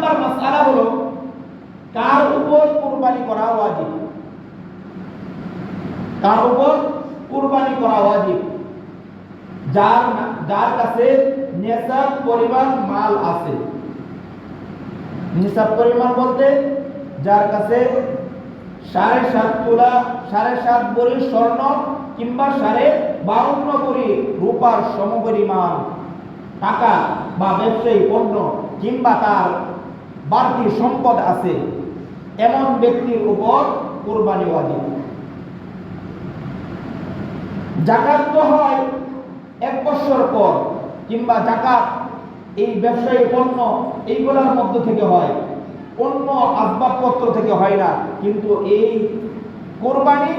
Number মাসআলা হলো কার উপর কুরবানি করা ওয়াজিব। কার উপর কুরবানি করা ওয়াজিব? যার কাছে নিসাব পরিমাণ মাল আছে। নিসাব পরিমাণ বলতে যার কাছে 7.5 তোলা 7.5 ভরি স্বর্ণ কিংবা 52 ভরি রূপার সমপরিমাণ টাকা বা ব্যবসায়ী পণ্য কিংবা তার বাড়তি সম্পদ আছে, এমন ব্যক্তির উপর কুরবানি ওয়াজিব। যাকাত তো হয় 1 বছর পর, কিংবা যাকাত এই ব্যবসায়ী পণ্য এইগুলোর মধ্য থেকে হয়, অন্য আসবাবপত্র থেকে হয় না। কিন্তু এই কুরবানি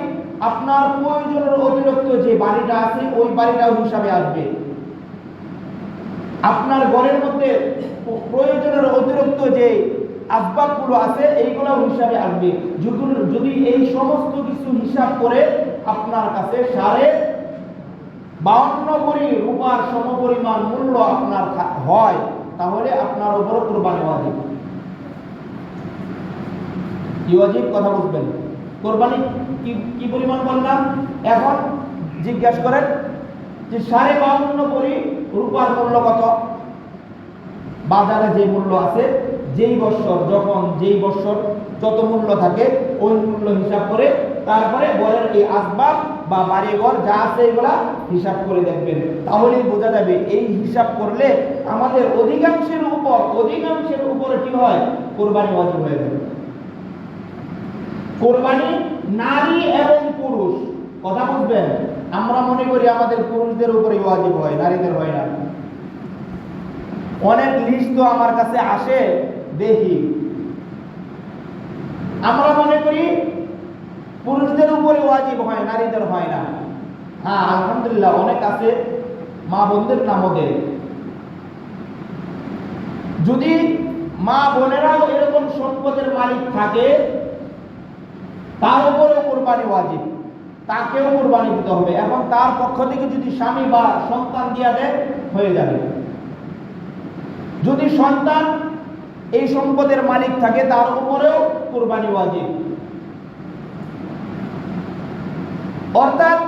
আপনার প্রয়োজনের অতিরিক্ত যে বাড়িটা আছে ওই বাড়িটাও হিসাবে আসবে। আপনার ঘরের মধ্যে প্রয়োজনের অতিরিক্ত যে আসবাবগুলো আছে এইগুলো হিসাবে আসবে। যদি এই সমস্ত কিছু হিসাব করে আপনার কাছে 52 ভরি রূপার সমপরিমাণ মূল্য আপনার হয়, তাহলে আপনার উপর কুরবানি ওয়াজিব। কি ওয়াজিব? কথা বুঝবেন। কুরবানি কি পরিমাণ বললাম? এখন জিজ্ঞাসা করেন যে 52 ভরি রূপার মূল্য কত? বাজারে যে মূল্য আছে, যেই বছর যত মূল্য থাকে ওই মূল্য হিসাব করে তারপরে ঘরের এই আসবাব বা বাড়িঘর যা আছে এগুলা হিসাব করে দেখবেন। তাহলেই বোঝা যাবে। এই হিসাব করলে আমাদের অধিকাংশের উপর কি হয়? কুরবানি ওয়াজিব হয়ে যাবে। কুরবানি নারী এবং পুরুষ, কথা বুঝবেন। আমরা মনে করি আমাদের পুরুষদের উপরে ওয়াজিব হয়, নারীদের হয় না। অনেক লিস্ট তো আমার কাছে আসে, দেখি, আমরা মনে করি পুরুষদের উপরে ওয়াজিব হয়, নারীদের হয় না। হ্যাঁ, আলহামদুলিল্লাহ অনেক আছে, মা বোনদের নামও দেয়। যদি মা বোনেরাও এরকম সম্পদের মালিক থাকে, তার উপরেও কুরবানি ওয়াজিব, তাকেও কুরবানি দিতে হবে। এখন তার পক্ষ থেকে যদি স্বামী বা সন্তান দিয়া দেয়, হয়ে যাবে। যদি সন্তান এই সম্পদের মালিক থাকে, তার উপরেও কুরবানি ওয়াজিব। অর্থাৎ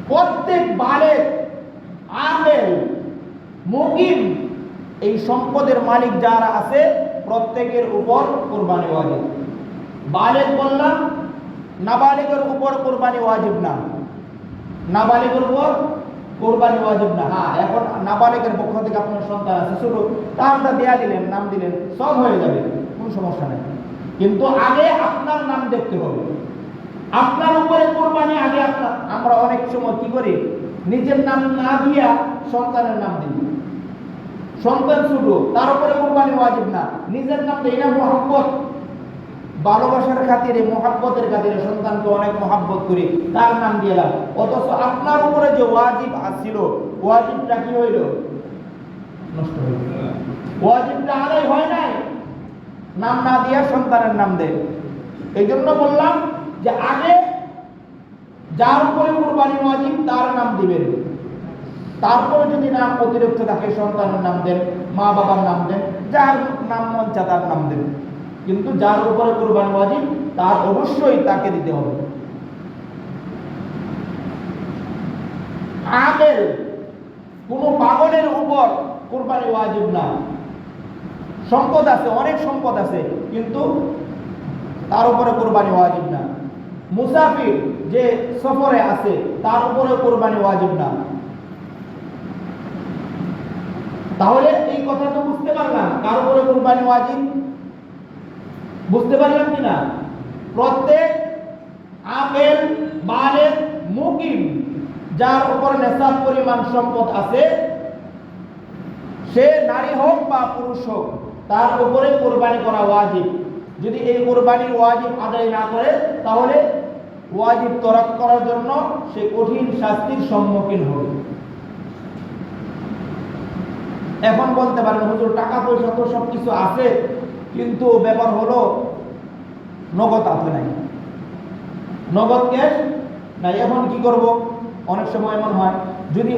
প্রত্যেক বালেগ, আকেল, মুকিম এই সম্পদের মালিক যারা আছে প্রত্যেকের উপর কুরবানি ওয়াজিব। বালেগ বললাম, নাবালিগের উপর কুরবানি ওয়াজিব না। নাবালিগের উপর কুরবানি ওয়াজিব না। হ্যাঁ, এখন নাবালিগের পক্ষ থেকে আপনার সন্তান আছে ছোট, তারটা দেয়া দিলেন, নাম দিলেন, সব হয়ে যাবে, কোনো সমস্যা নেই। কিন্তু আগে আপনার নাম দেখতে হবে। আপনার উপরে কুরবানি আগে আপনার। আমরা অনেক সময় কি করি? নিজের নাম না দিয়া সন্তানের নাম দিই। সন্তান ছোট, তার উপরে কুরবানি ওয়াজিব না, নিজের নাম দেই না। মোহাব্বত, ভালোবাসার খাতিরে, মোহাব্বতের খাতিরে সন্তানকে অনেক মোহাব্বত করি, তার নাম দিলাম। অথচ আপনার উপরে যে ওয়াজিব আসছিল, ওয়াজিবটা কি হইল? নষ্ট হইল। ওয়াজিবটা আদায় হয় নাই, নাম না দিয়া সন্তানের নাম দেয়। এই জন্য বললাম যে আগে যার উপরে কুরবানি ওয়াজিব তার নাম দিবেন, তারপরে যদি নাম অতিরিক্ত থাকে সন্তানের নাম দেন, মা বাবার নাম দেন, যার নাম মন চায় তার নাম দেন। কিন্তু যার উপরে কুরবানি ওয়াজিব তার অবশ্যই তাকে দিতে হবে। আকেল, কোন পাগলের উপর কুরবানি ওয়াজিব না। সম্পদ আছে, অনেক সম্পদ আছে, কিন্তু তার উপরে কুরবানি ওয়াজিব না। মুসাফির যে সফরে আছে তার উপরে কুরবানি ওয়াজিব না। তাহলে এই কথা তো বুঝতে পারলাম, কার উপরে কুরবানি ওয়াজিব বুঝতে পারলাম কিনা? প্রত্যেক আকেল, বালেগ, মুকিম যার উপর নেশাব পরিমাণ সম্পদ আছে, সে নারী হোক বা পুরুষ হোক, তার উপরে কুরবানি করা ওয়াজিব। যদি এই কুরবানির ওয়াজিব আদায় না করে, তাহলে ওয়াজিব তরক করার জন্য সে কঠিন শাস্তির সম্মুখীন হবে। এখন বলতে পারেন, হুজুর টাকা পয়সা তো সবকিছু আছে, কিন্তু ব্যাপার হলো নগদ আছে নাই, নগদ ক্যাশ নাই, এখন কি করব? অনেক সময় এমন হয়, যদি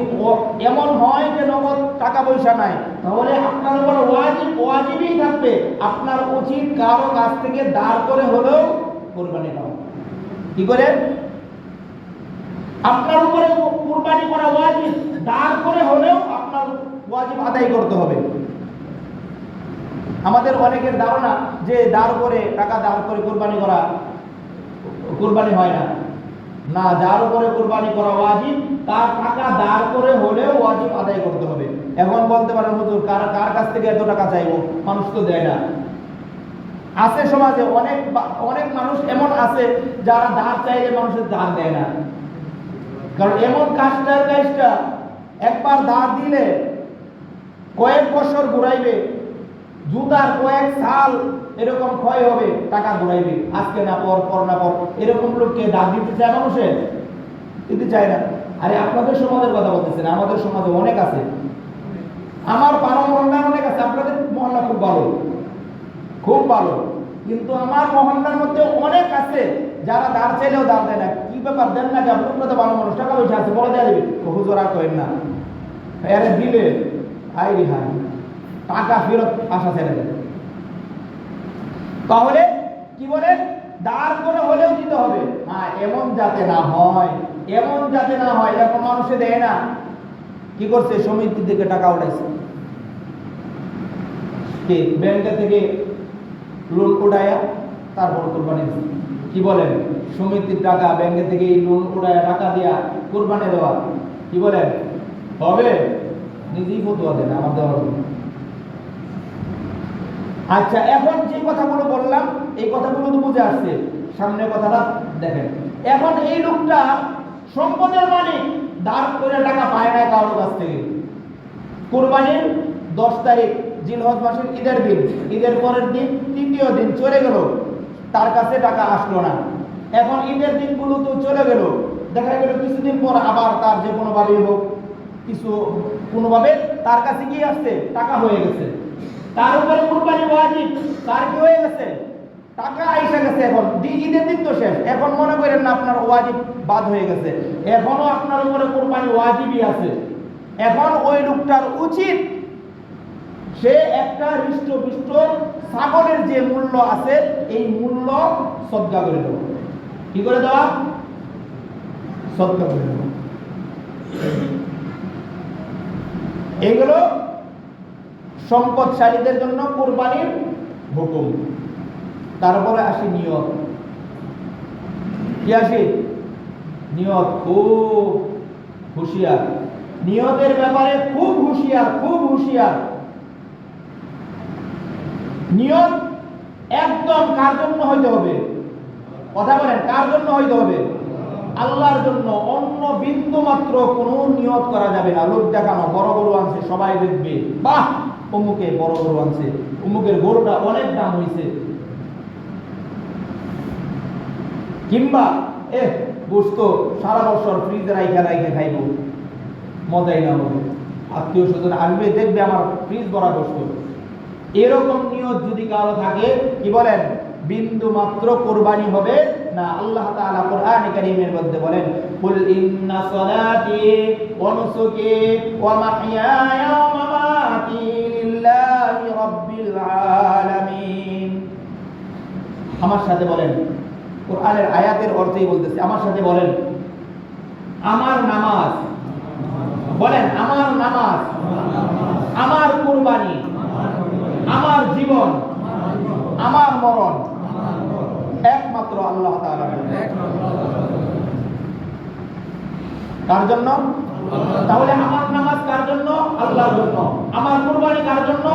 এমন হয় যে নগদ টাকা পয়সা নাই, তাহলে আপনার উপর ওয়াজিবই থাকে থাকবে, আপনার উচিত কারো কাছ থেকে দাঁড় করে হলেও কোরবানি করা। কি করে? আপনার উপরে কোরবানি করা ওয়াজিব, দাঁড় করে হলেও আপনার ওয়াজিব আদায় করতে হবে। আমাদের অনেকের ধারণা যে দাঁড় করে টাকা দাঁড় করে কোরবানি করা কোরবানি হয় না। না, যার উপরে কোরবানি করা ওয়াজিব তার টাকা দাঁড় করে হলেও ওয়াজিব আদায় করতে হবে। এখন বলতে পারেন হুজুর কার কাছ থেকে এত টাকা চাইবো, মানুষ তো দেয় না। আছে সমাজে অনেক মানুষ এমন আছে যারা ধার চাইলে মানুষের ধার দেয় না। কারণ এমন কাজটা একবার ধার দিলে কয়েক বছর ঘুরাইবে, জুতার কয়েক সাল এরকম ক্ষয় হবে, টাকা ঘুরাইবে, আজকে না পর না পর। এরকম লোককে ধার দিতে চায় মানুষে? দিতে চায় না। আরে আপনাদের সমাজের কথা বলতেছেন, আমাদের সমাজে অনেক আছে, আমার পাড়া মহল্লার অনেক আছে। আপনাদের মহল্লা খুব ভালো, খুব ভালো, কিন্তু আমার মহল্লার মধ্যে অনেক আছে যারা ধার চাইলেও ধার দেয় না। কি ব্যাপার, দেন না? আপনার তো ভালো মানুষ, টাকা পয়সা আছে, বলে দেওয়া দেবে। হুজুর আর করেন না, আরে দিলে আই রিহাই টাকা ফেরত আসা ছেড়ে দেয়। তাহলে কি বলে, দাঁড় করে হলেও দিতে হবে। হ্যাঁ, এমন যাতে না হয়, এমন যাতে না হয়। এখন মানুষে দেয় না, কি করছে, সমিতি থেকে টাকা উঠাইছে, কি ব্যাংকে থেকে লোন উঠায়া তারপর কোরবানি দিচ্ছে। কি বলেন, সমিতির টাকা ব্যাংকে থেকে লোন উঠায়া টাকা দিয়া কোরবানি দেওয়া, কি বলেন হবে? নিজেই ফতোয়া দেন, আমার দেওয়ার। আচ্ছা, এখন যে কথাগুলো বললাম এই কথাগুলো তো বুঝে আসছে। সামনের কথাটা দেখেন। এখন এই লোকটা সম্পদের মালিক, দাঁড় করে টাকা পায় না কারোর কাছ থেকে। কোরবানির 10 তারিখ জিলহজ মাসের ঈদের দিন, ঈদের পরের দিন তৃতীয় দিন চলে গেল, তার কাছে টাকা আসলো না। এখন ঈদের দিনগুলো তো চলে গেল, দেখা গেল কিছুদিন পর আবার তার যে কোনোভাবেই হোক কোনোভাবে তার কাছে কি আসছে, টাকা হয়ে গেছে, তার উপরে কোরবানি ওয়াজিব, তার কি হয়ে গেছে, টাকা আইসা গেছে। এখন ঈদের দিন তো শেষ, এখন মনে করেন না আপনার ওয়াজিব বাদ হয়ে গেছে, এখনো আপনার উপরে কোরবানি ওয়াজিবই আছে। এখন ওই লোকটার উচিত সে একটা হৃষ্টপুষ্ট ছাগলের যে মূল্য আছে এই মূল্য সদকা করে দেওয়া। কি করে দেওয়া? সদকা করে দেওয়া। এগুলো সম্পদশালীদের জন্য কোরবানির হুকুম। তারপরে আসি নিয়ত। কি আসে? নিয়ত। খুব হুঁশিয়ার, নিয়তের ব্যাপারে খুব হুঁশিয়ার, খুব হুঁশিয়ার। নিয়ত একদম কার জন্য হইতে হবে? কথা বলেন, কার জন্য হইতে হবে? আল্লাহর জন্য। অন্য বিন্দু মাত্র কোনো নিয়ত করা যাবে না। লোক দেখানো, বড় গরু আনছে, সবাই দেখবে, বাহ অমুকে বড় গরু আনছে, অমুকের গরুটা অনেক দাম হয়েছে, কিংবা গোস্ত সারা বছর ফ্রিজে রাইখা খাইব, মজাই না হবে। আত্মীয় স্বজন আসবে, দেখবে আমার ফ্রিজ ভরা গোস্ত। এরকম নিয়ত যদি কারো থাকে, কি বলেন, বিন্দু মাত্র কোরবানি হবে না। আল্লাহ তাআলা কোরআনে কারীমের মধ্যে বলেন, কুল ইন্না সালাতি ওয়া নুসুকি ওয়া মাহইয়ায়া ওয়া মামাতি লিল্লাহি রাব্বিল আলামিন। আমার সাথে বলেন, কোরআনের আয়াতের অর্থই বলতেছি, আমার সাথে বলেন, আমার নামাজ, বলেন আমার নামাজ, আমার কুরবানি, আমার জীবন, আমার মরণ একমাত্র আল্লাহ তাআলার জন্য। কার জন্য? তাহলে আমার নামাজ কার জন্য? আল্লাহর জন্য। আমার কুরবানি কার জন্য?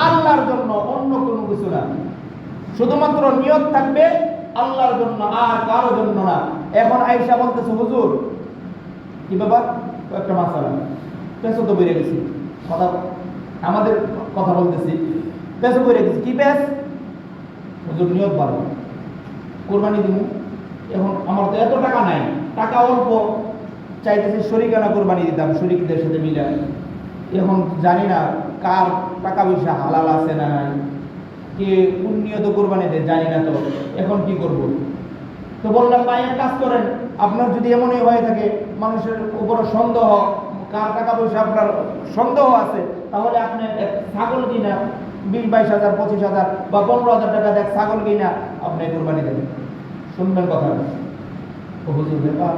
আল্লাহর জন্য, অন্য কোনো কিছু না। শুধুমাত্র নিয়ত থাকবে আল্লাহর জন্য, আর কারো জন্য না। এখন আয়েশা বলতেছে, হুজুর কি ব্যাপার, একটা মাসালা পেছো তো বেড়ে গেছি, কথা আমাদের কথা বলতেছি, পেছো বেড়ে গেছি, কি পেস? হুজুর নিয়ত বাড়ো, কোরবানি দিব। এখন আমার তো এত টাকা নাই, টাকা অল্প, চাইতেছি শরীকানা কোরবানি দিতাম শরীকদের সাথে মিলে। এখন জানি না কার টাকা পয়সা হালাল আছে না নাই, কে কোন নিয়ত কোরবানি দেয় জানি না, তো এখন কি করব? তো বললাম, ভাই এক কাজ করেন, আপনার যদি এমনই হয়ে থাকে, মানুষের উপরে সন্দেহ, কার টাকা পয়সা আপনার সন্দেহ আছে, তাহলে আপনি এক ছাগল কিনা 20-22,000 25,000 বা 15,000 টাকা দেখ ছাগল কিনা আপনি কুরবানি দেবেন। শুনবেন কথা, ও হুজুর ব্যাপার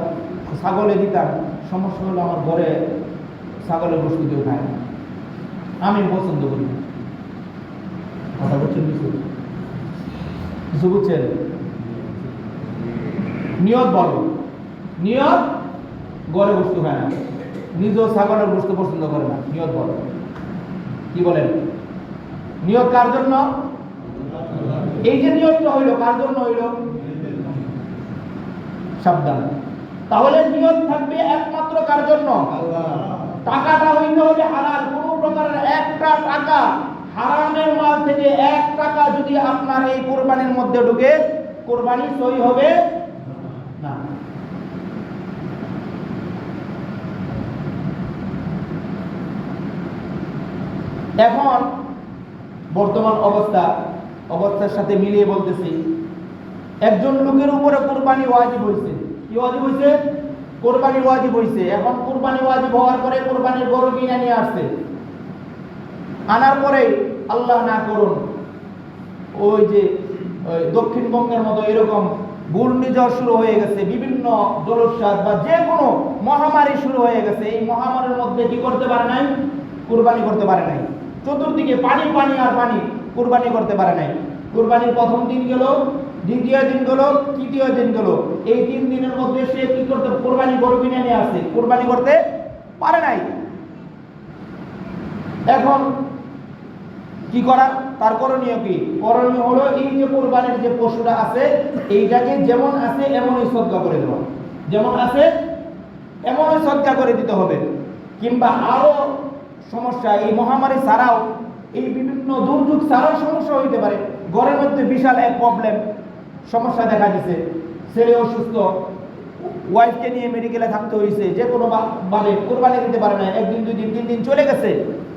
ছাগলে দিতাম, সমস্যা হলো আমার ঘরে ছাগলের গোশত কেউ খায় না, আমি পছন্দ করি না। কথা বলছেন কিছু বুঝছেন? নিয়ত বলো, নিয়ত ঘরে গোশত খায় না, নিজেও ছাগলের গোশত পছন্দ করে না, নিয়ত বলো। কি বলেন? নিয়ত কার জন্য? এই যে নিয়তটা হইল কার জন্য হইল? সাবধান। তাহলে নিয়ত থাকবে একমাত্র কার জন্য? টাকাটা হইতে হবে হালাল। কোন প্রকারের একটা টাকা হারামের মাল থেকে 1 টাকা যদি আপনার এই কুরবানির মধ্যে ঢুকে, কুরবানি সহি হবে না। এখন বর্তমান অবস্থার সাথে মিলিয়ে বলতেছি, একজন লোকের উপরে কুরবানি ওয়াজিব হয়েছে। কি ওয়াজিব হয়েছে? কুরবানি ওয়াজিব হয়েছে। এখন কুরবানি ওয়াজিব হওয়ার পরে কুরবানির গরু কিনে নিয়ে আসছে, আনার পরে আল্লাহ না করুন ওই যে দক্ষিণবঙ্গের মতো এরকম ঘূর্ণিঝড় শুরু হয়ে গেছে, বিভিন্ন জলোচ্ছ্বাস বা যে কোনো মহামারী শুরু হয়ে গেছে। এই মহামারীর মধ্যে কি করতে পারে নাই? কুরবানি করতে পারে নাই। চতুর্দিকে পানি পানি আর পানি, কুরবানি করতে পারে নাই। কুরবানির প্রথম দিন গেল, দ্বিতীয় দিন গেল, তৃতীয় দিন গেল। এই 3 দিনের মধ্যে সে কি করতে? কুরবানি গরু কিনে নিয়ে আসছে, কুরবানি করতে পারে নাই। এখন কি করার? তার করণীয় কি? করণীয় হলো এই যে কুরবানির যে পশুটা আছে এইটাকে যেমন আছে এমনই সদকা করে দেওয়া, যেমন আছে এমনই সদকা করে দিতে হবে। কিংবা আরো সমস্যা, এই মহামারী ছাড়াও এই বিভিন্ন দুর্যোগ ছাড়াও সমস্যা হইতে পারে। ঘরের মধ্যে বিশাল এক প্রবলেম সমস্যা দেখা দিছে, ছেলে অসুস্থ, ওয়াইফকে নিয়ে মেডিকেলে থাকতে হয়েছে, যে কোনো ভাবে কুরবানি দিতে পারে না, 1 দিন 2 দিন 3 দিন চলে গেছে,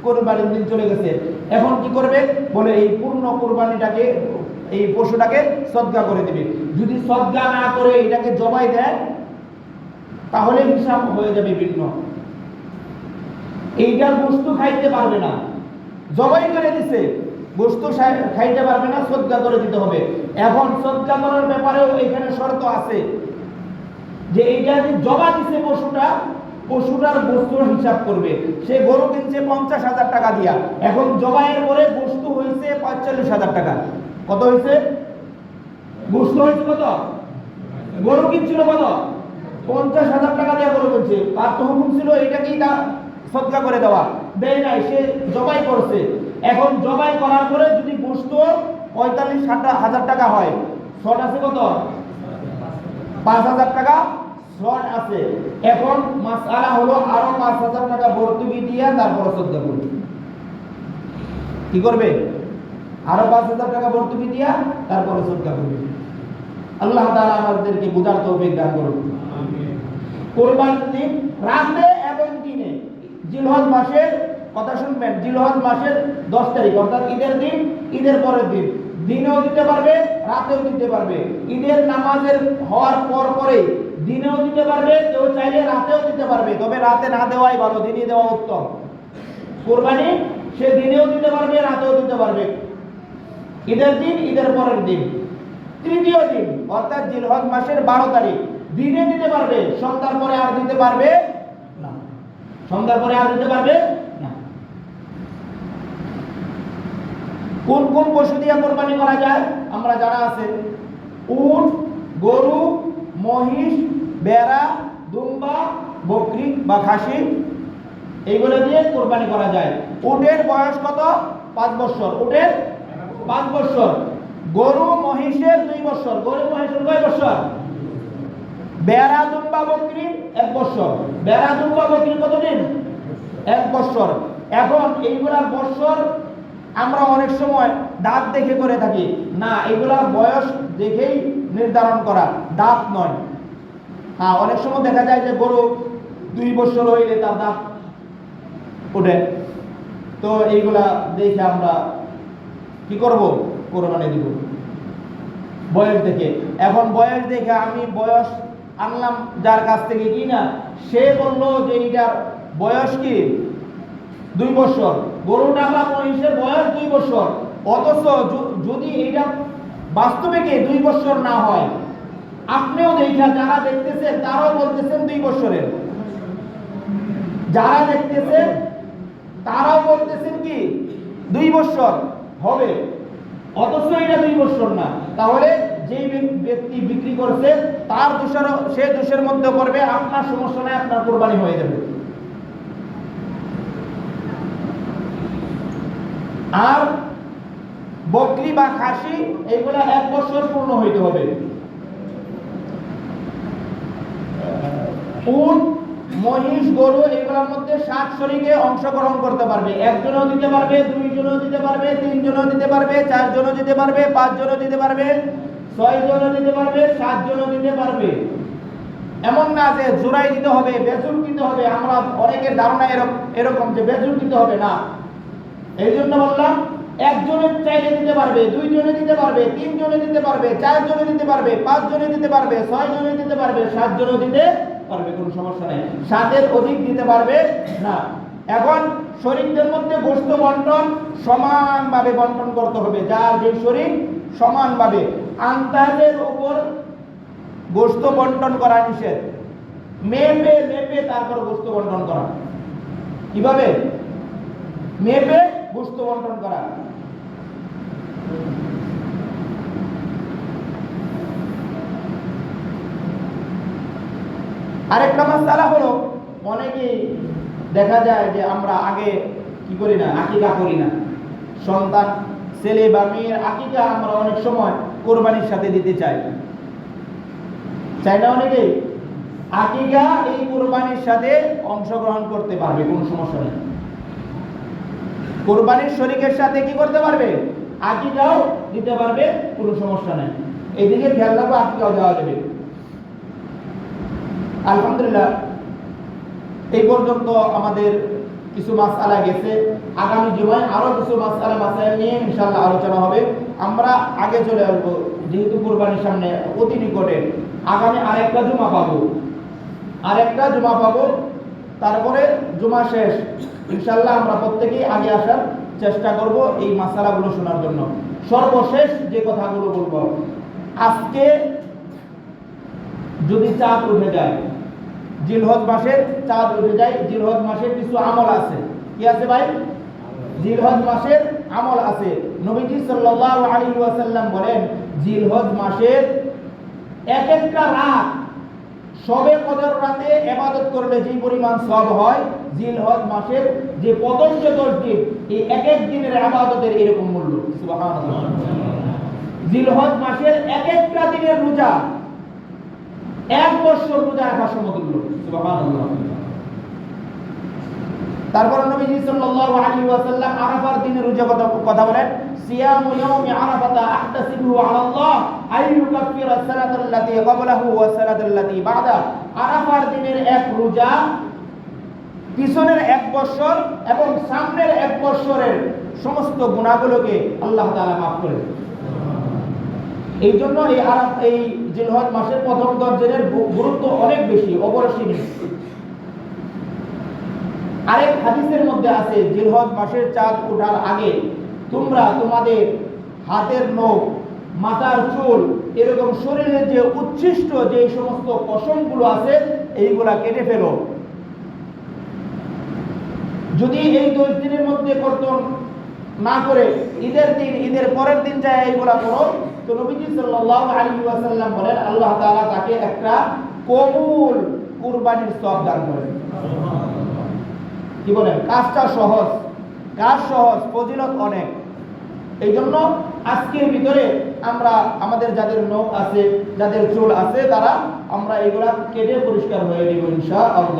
কুরবানির দিন চলে গেছে। এখন কি করবে? বলে এই পূর্ণ কুরবানিটাকে, এই পশুটাকে সদকা করে দিবে। যদি সদকা না করে এটাকে জবাই দেয় তাহলে হিসাব হয়ে যাবে ভিন্ন। এইটার বস্তু খাইতে পারবে না, জবাই করে দিছে, বস্তু খাইতে পারবে না, সদকা করে দিতে হবে। এখন সদকা করার ব্যাপারেও এখানে শর্ত আছে যে এইটা যে জবা দিছে পশুটার বস্তুর হিসাব করবে। সে গরু কিনছে 50,000 টাকা দিয়া, এখন জবাইয়ের পরে বস্তু হয়েছে 45,000 টাকা। কত হয়েছে? বস্তু হয়েছে কত? গরু কিনছিল কত? 50,000 টাকা দিয়ে গরু কিনছে। তার তো হুকুম ছিল এটাকেই সদকা করে দেওয়া, দেয় নাই, সে জবাই করছে। এখন জবাই করার পরে যদি বস্তু 45,000 টাকা হয়, শর্ট আছে কত? 5,000 টাকা শর্ট আছে। এখন মাসআলা হলো আরো 5,000 টাকা ভর্তুকি দিয়ে তারপরে সদকা করবে। কি করবে? আরো 5,000 টাকা ভর্তুকি দিয়া তারপরে সদকা করবে। আল্লাহ তাআলা আমাদেরকে বুঝার তৌফিক দান করুন। আমিন। কুরবানির দিন রাতে এবং দিনে, জিলহজ মাসের কথা শুনবেন, জিলহজ মাসের 10 তারিখ অর্থাৎ ঈদের দিন, ঈদের পরের দিন, দিনেও দিতে পারবে, রাতেও দিতে পারবে। ঈদের নামাজের হওয়ার পরে দিনেও দিতে পারবে, কেউ চাইলে রাতেও দিতে পারবে, তবে রাতে না দেওয়াই ভালো, দিনে দেওয়া উত্তম। কুরবানি সে দিনেও দিতে পারবে, রাতেও দিতে পারবে। ঈদের দিন, ঈদের পরের দিন, তৃতীয় দিন অর্থাৎ জিলহজ মাসের 12 তারিখ দিনে দিতে পারবে, সন্ধ্যার পরে আর দিতে পারবে না, সন্ধ্যার পরে আর দিতে পারবে না। কোন কোন পশু দিয়ে কোরবানি করা যায় আমরা জানা আছে? উট, গরু, মহিষ, ভেড়া, দুম্বা, বকরি বা খাসি, এইগুলো দিয়ে কোরবানি করা যায়। উটের বয়স কত? 5 বছর। উটের 5 বছর। গরু মহিষের 2 বছর। গরু মহিষের কয় বছর? ভেড়া, দুম্বা, বকরি 1 বছর। ভেড়া, দুম্বা, বকরি কতদিন? 1 বছর। এখন এইগুলার বছর আমরা অনেক সময় দাঁত দেখে করে থাকি না, এগুলার বয়স দেখেই নির্ধারণ করা, দাঁত নয়। হ্যাঁ, অনেক সময় দেখা যায় যে গরু 2 বছর হইলে তার দাঁত ওঠে, তো এইগুলা দেখে আমরা কি করব? কোরবানি দিব বয়স দেখে। এখন বয়স দেখে আমি বয়স আনলাম যার কাছ থেকে কিনা, সে বলল যে এইটার বয়স কি 2 বছর, গরুটা বা মহিষের বয়স 2 বছর। বছর, অথচ যদি এটা বাস্তবে কি 2 বছর না হয়, আপনিও দেখা যারা দেখতেছেন তারাও বলতেছেন 2 বছরের, যারা দেখতেছেন তারাও বলতেছেন কি 2 বছর হবে, অথচ এটা 2 বছর না। তাহলে যেই ব্যক্তি বিক্রি করছে তার দোষের, সে দোষের মধ্যে পড়বে, আপনার সমস্যা নাই, আপনার কুরবানি হয়ে যাবে। আর বকরি বা খাসি এগুলা 1 বছর পূর্ণ হইতে হবে। উট, মহিষ, গরু এগুলোর মধ্যে 7 শরীকে অংশগ্রহণ করতে পারবে। 1 জনও দিতে পারবে, 2 জনও দিতে পারবে, 3 জনও দিতে পারবে, 4 জনও দিতে পারবে, 5 জনও দিতে পারবে, 6 জনও দিতে পারবে, 7 জনও দিতে পারবে। এমন না যে জোড়াই দিতে হবে, বেজুর দিতে হবে। আমরা অনেকের ধারণা এরকম যে বেজুর দিতে হবে না। এই জন্য বললাম 1 জনের চাইলে দিতে পারবে, 2 জনে দিতে পারবে, 3 জনে দিতে পারবে, 4 জনে দিতে পারবে, 5 জনে দিতে পারবে, 6 জনে দিতে পারবে, 7 জনও দিতে পারবে, কোনো সমস্যা নেই। 7 এর অধিক দিতে পারবে না। এখন শরীরদের মধ্যে গোশত বন্টন সমানভাবে বন্টন করতে হবে, যার যে শরীর সমানভাবে। আন্দাজের উপর গোশত বন্টন করা নিষেধ। মেপে মেপে তারপর গোশত বন্টন করা। কিভাবে? মেপে গোশত বন্টন করা। আরেকটা মাসআলা হলো, অনেকে দেখা যায় যে আমরা আগে কি করি না, আকিকা করি না। সন্তান ছেলে বা মেয়ের আকিকা আমরা অনেক সময় কোরবানির সাথে দিতে চাই না অনেকে। আকিকা এই কোরবানির সাথে অংশগ্রহণ করতে পারবে, কোনো সমস্যা নেই। কোরবানির শরীকের সাথে কি করতে পারবে? আকিকাও দিতে পারবে, কোনো সমস্যা নেই। এইদিকে খেয়াল রাখবো, আকিকাও দেওয়া যাবে। আলহামদুলিল্লাহ, এই পর্যন্ত আমাদের কিছু মাসআলা গেছে। আগামী জুমায় আরো কিছু মাসাইল নিয়ে ইনশাআল্লাহ আলোচনা হবে। আমরা আগে চলে আসবো, যেহেতু কুরবানির সামনে অতি নিকটে। আগামী আরেকটা জুমা পাবো, তারপরে জুমা শেষ। ইনশাআল্লাহ আমরা প্রত্যেকেই আগে আসার চেষ্টা করব এই মাসালাগুলো শোনার জন্য। সর্বশেষ যে কথাগুলো বলবো, আজকে যদি চাঁদ উঠে যায়, জিলহজ মাসের চাঁদ উঠে যায়, জিলহজ মাসের কিছু আমল আছে। কি আছে ভাই? জিলহজ মাসের আমল আছে। নবীজি সাল্লাল্লাহু আলাইহি ওয়াসাল্লাম বলেন, জিলহজ মাসের এক একটা রাত, শবে কদর রাতে ইবাদত করলে যে পরিমাণ সওয়াব হয়, জিলহজ মাসের যে প্রথম 10 দিন, এই এক এক দিনের ইবাদতের এরকম মূল্য। সুবহানাল্লাহ। জিলহজ মাসের এক একটা দিনের রোজা 1 বছর রোজা রাখা সমতুল্য। সুবহানাল্লাহ। তারপর নবীজি সাল্লাল্লাহু আলাইহি ওয়াসাল্লাম আরাফার দিনের রোজা কথা বলেন, সিয়ামু ইয়াউমি আরাফাতা আহতাসিবু আলা আল্লাহ আইয়ুকাফিরা সানাতাল্লাতী ক্বাবলাহু ওয়া সানাতাল্লাতী বা'দা। আরাফার দিনের এক রোজা পিছনের 1 বছর এবং সামনের 1 বছরের সমস্ত গুনাহগুলোকে আল্লাহ তাআলা মাফ করে দেন। এই জন্য এই জিলহজ মাসের প্রথম 10 দিনের গুরুত্ব অনেক বেশি, অপরিসীম। আরেক হাদিসের মধ্যে আছে, জিলহজ মাসের চাঁদ ওঠার আগে তোমরা তোমাদের হাতের নখ, মাথার চুল, এরকম শরীরের যে উচ্ছিষ্ট যে সমস্ত পশমগুলো আছে এইগুলা কেটে ফেলো। যদি এই 10 দিনের মধ্যে কর্তন না করে ঈদের দিন, ঈদের পরের দিন যায় এইগুলা করো, তো নবীজি সাল্লাল্লাহু আলাইহি ওয়াসাল্লাম বলেন, আল্লাহ তাআলা তাকে একটা কবুল কুরবানির সওয়াব দান করেন। কি বলেন? কাজটা সহজ, ফজিলত অনেক। এই জন্য আজকের ভিতরে আমরা আমাদের যাদের নখ আছে, যাদের চুল আছে, তারা আমরা এগুলা কেটে পরিষ্কার হয়ে নিব ইনশাআল্লাহ।